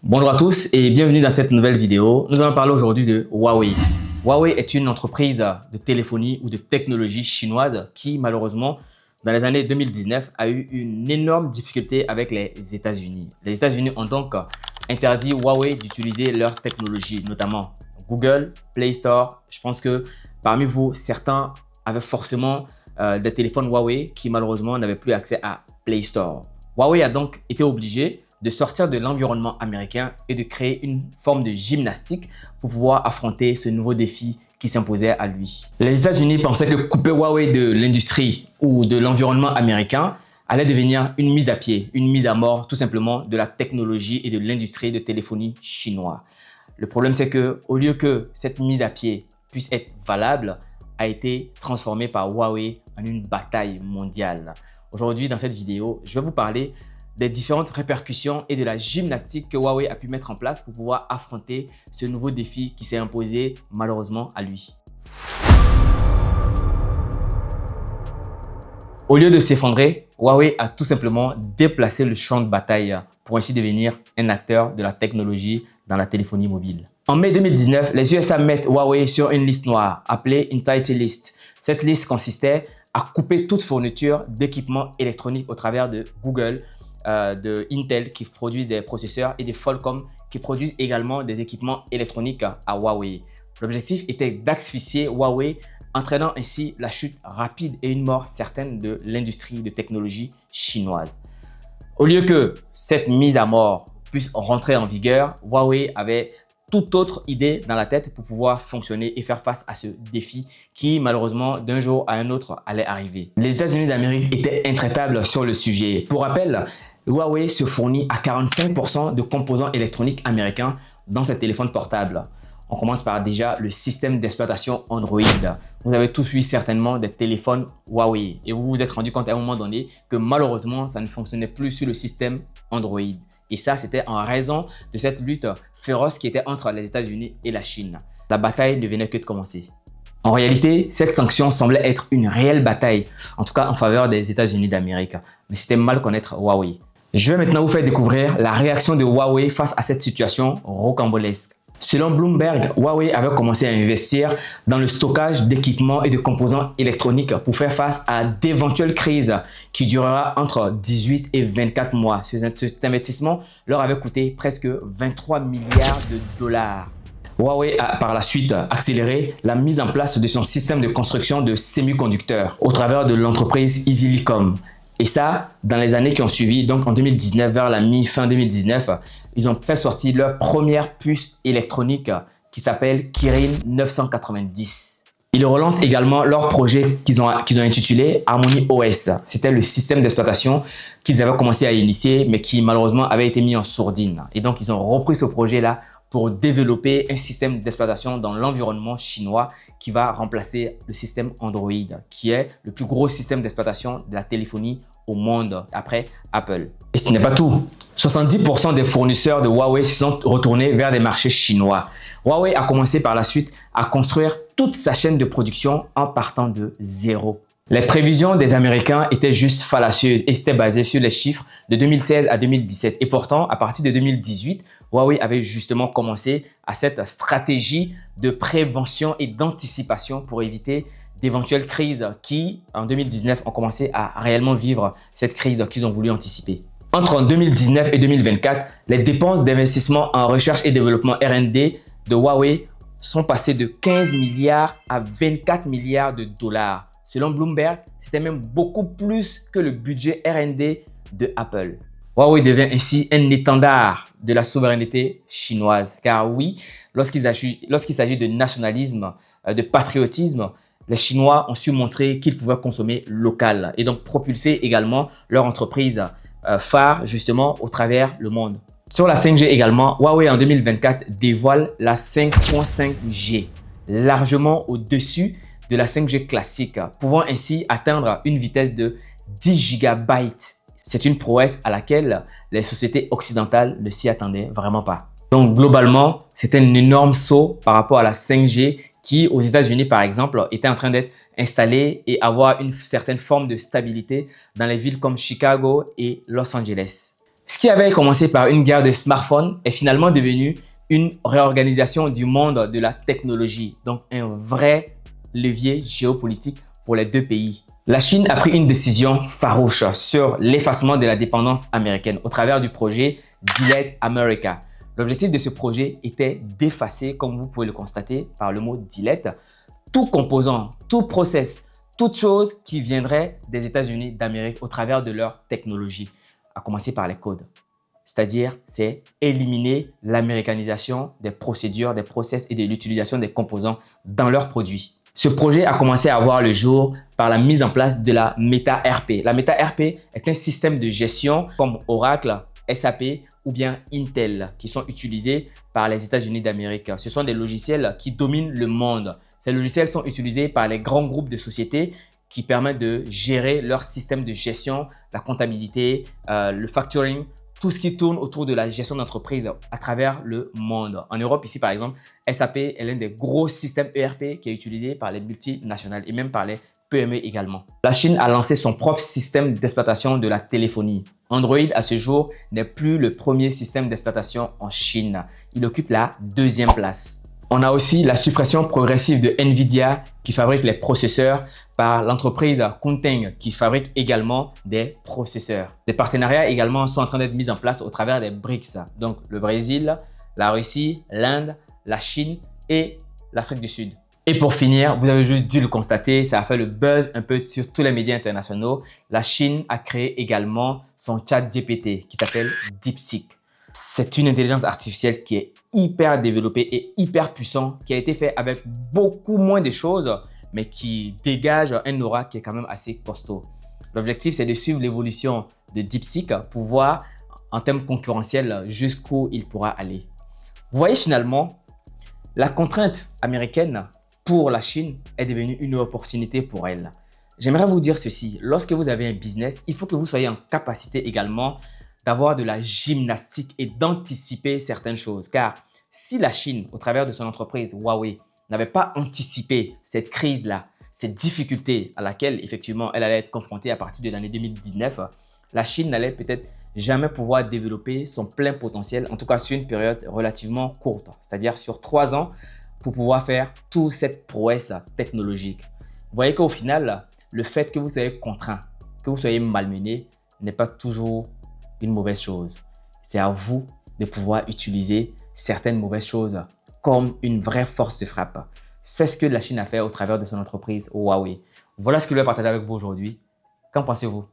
Bonjour à tous et bienvenue dans cette nouvelle vidéo. Nous allons parler aujourd'hui de Huawei. Huawei est une entreprise de téléphonie ou de technologie chinoise qui malheureusement dans les années 2019 a eu une énorme difficulté avec les États-Unis. Les États-Unis ont donc interdit Huawei d'utiliser leur technologie, notamment Google, Play Store. Je pense que parmi vous, certains avaient forcément des téléphones Huawei qui malheureusement n'avaient plus accès à Play Store. Huawei a donc été obligé de sortir de l'environnement américain et de créer une forme de gymnastique pour pouvoir affronter ce nouveau défi qui s'imposait à lui. Les États-Unis pensaient que couper Huawei de l'industrie ou de l'environnement américain allait devenir une mise à pied, une mise à mort tout simplement de la technologie et de l'industrie de téléphonie chinois. Le problème, c'est que au lieu que cette mise à pied puisse être valable, a été transformée par Huawei en une bataille mondiale. Aujourd'hui, dans cette vidéo, je vais vous parler des différentes répercussions et de la gymnastique que Huawei a pu mettre en place pour pouvoir affronter ce nouveau défi qui s'est imposé malheureusement à lui. Au lieu de s'effondrer, Huawei a tout simplement déplacé le champ de bataille pour ainsi devenir un acteur de la technologie dans la téléphonie mobile. En mai 2019, les USA mettent Huawei sur une liste noire appelée Entity List. Cette liste consistait à couper toute fourniture d'équipements électroniques au travers de Google, de Intel qui produisent des processeurs et de Qualcomm qui produisent également des équipements électroniques à Huawei. L'objectif était d'asphyxier Huawei, entraînant ainsi la chute rapide et une mort certaine de l'industrie de technologie chinoise. Au lieu que cette mise à mort puisse rentrer en vigueur, Huawei avait toute autre idée dans la tête pour pouvoir fonctionner et faire face à ce défi qui malheureusement d'un jour à un autre allait arriver. Les États-Unis d'Amérique étaient intraitables sur le sujet. Pour rappel, Huawei se fournit à 45% de composants électroniques américains dans ses téléphones portables. On commence par déjà le système d'exploitation Android. Vous avez tous eu certainement des téléphones Huawei et vous vous êtes rendu compte à un moment donné que malheureusement ça ne fonctionnait plus sur le système Android. Et ça, c'était en raison de cette lutte féroce qui était entre les États-Unis et la Chine. La bataille ne venait que de commencer. En réalité, cette sanction semblait être une réelle bataille, en tout cas en faveur des États-Unis d'Amérique. Mais c'était mal connaître Huawei. Je vais maintenant vous faire découvrir la réaction de Huawei face à cette situation rocambolesque. Selon Bloomberg, Huawei avait commencé à investir dans le stockage d'équipements et de composants électroniques pour faire face à d'éventuelles crises qui durera entre 18 et 24 mois. Cet investissement leur avait coûté presque 23 milliards de dollars. Huawei a par la suite accéléré la mise en place de son système de construction de semi-conducteurs au travers de l'entreprise EasyLiCom. Et ça, dans les années qui ont suivi, donc en 2019, vers la mi-fin 2019, ils ont fait sortir leur première puce électronique qui s'appelle Kirin 990. Ils relancent également leur projet qu'ils ont intitulé Harmony OS. C'était le système d'exploitation qu'ils avaient commencé à initier, mais qui malheureusement avait été mis en sourdine. Et donc, ils ont repris ce projet-là pour développer un système d'exploitation dans l'environnement chinois qui va remplacer le système Android, qui est le plus gros système d'exploitation de la téléphonie au monde après Apple. Et ce n'est pas tout. 70% des fournisseurs de Huawei se sont retournés vers des marchés chinois. Huawei a commencé par la suite à construire toute sa chaîne de production en partant de zéro. Les prévisions des Américains étaient juste fallacieuses et c'était basé sur les chiffres de 2016 à 2017. Et pourtant, à partir de 2018, Huawei avait justement commencé à cette stratégie de prévention et d'anticipation pour éviter d'éventuelles crises qui, en 2019, ont commencé à réellement vivre cette crise qu'ils ont voulu anticiper. Entre 2019 et 2024, les dépenses d'investissement en recherche et développement R&D de Huawei sont passées de 15 milliards à 24 milliards de dollars. Selon Bloomberg, c'était même beaucoup plus que le budget R&D de Apple. Huawei devient ainsi un étendard de la souveraineté chinoise. Car oui, lorsqu'il s'agit de nationalisme, de patriotisme, les Chinois ont su montrer qu'ils pouvaient consommer local et donc propulser également leur entreprise phare justement au travers le monde. Sur la 5G également, Huawei en 2024 dévoile la 5.5G, largement au-dessus de la 5G classique, pouvant ainsi atteindre une vitesse de 10 GB. C'est une prouesse à laquelle les sociétés occidentales ne s'y attendaient vraiment pas. Donc globalement, c'est un énorme saut par rapport à la 5G qui, aux États-Unis par exemple, était en train d'être installée et avoir une certaine forme de stabilité dans les villes comme Chicago et Los Angeles. Ce qui avait commencé par une guerre de smartphones est finalement devenu une réorganisation du monde de la technologie, donc un vrai levier géopolitique pour les deux pays. La Chine a pris une décision farouche sur l'effacement de la dépendance américaine au travers du projet Delete America. L'objectif de ce projet était d'effacer, comme vous pouvez le constater par le mot delete, tout composant, tout process, toute chose qui viendrait des États-Unis d'Amérique au travers de leur technologie, à commencer par les codes. C'est-à-dire, c'est éliminer l'américanisation des procédures, des process et de l'utilisation des composants dans leurs produits. Ce projet a commencé à voir le jour par la mise en place de la Meta-RP. La Meta-RP est un système de gestion comme Oracle, SAP ou bien Intel qui sont utilisés par les États-Unis d'Amérique. Ce sont des logiciels qui dominent le monde. Ces logiciels sont utilisés par les grands groupes de sociétés qui permettent de gérer leur système de gestion, la comptabilité, le factoring, tout ce qui tourne autour de la gestion d'entreprise à travers le monde. En Europe, ici par exemple, SAP est l'un des gros systèmes ERP qui est utilisé par les multinationales et même par les PME également. La Chine a lancé son propre système d'exploitation de la téléphonie. Android, à ce jour, n'est plus le premier système d'exploitation en Chine. Il occupe la deuxième place. On a aussi la suppression progressive de Nvidia qui fabrique les processeurs par l'entreprise Kunpeng qui fabrique également des processeurs. Des partenariats également sont en train d'être mis en place au travers des BRICS. Donc le Brésil, la Russie, l'Inde, la Chine et l'Afrique du Sud. Et pour finir, vous avez juste dû le constater, ça a fait le buzz un peu sur tous les médias internationaux. La Chine a créé également son chat GPT qui s'appelle DeepSeek. C'est une intelligence artificielle qui est hyper développée et hyper puissante, qui a été fait avec beaucoup moins de choses, mais qui dégage un aura qui est quand même assez costaud. L'objectif, c'est de suivre l'évolution de DeepSeek pour voir en termes concurrentiels jusqu'où il pourra aller. Vous voyez finalement, la contrainte américaine pour la Chine est devenue une opportunité pour elle. J'aimerais vous dire ceci, lorsque vous avez un business, il faut que vous soyez en capacité également d'avoir de la gymnastique et d'anticiper certaines choses. Car si la Chine, au travers de son entreprise Huawei, n'avait pas anticipé cette crise-là, cette difficulté à laquelle effectivement elle allait être confrontée à partir de l'année 2019, la Chine n'allait peut-être jamais pouvoir développer son plein potentiel, en tout cas sur une période relativement courte, c'est-à-dire sur 3 ans pour pouvoir faire toute cette prouesse technologique. Vous voyez qu'au final, le fait que vous soyez contraint, que vous soyez malmené, n'est pas toujours une mauvaise chose. C'est à vous de pouvoir utiliser certaines mauvaises choses comme une vraie force de frappe. C'est ce que la Chine a fait au travers de son entreprise Huawei. Voilà ce que je vais partager avec vous aujourd'hui. Qu'en pensez-vous?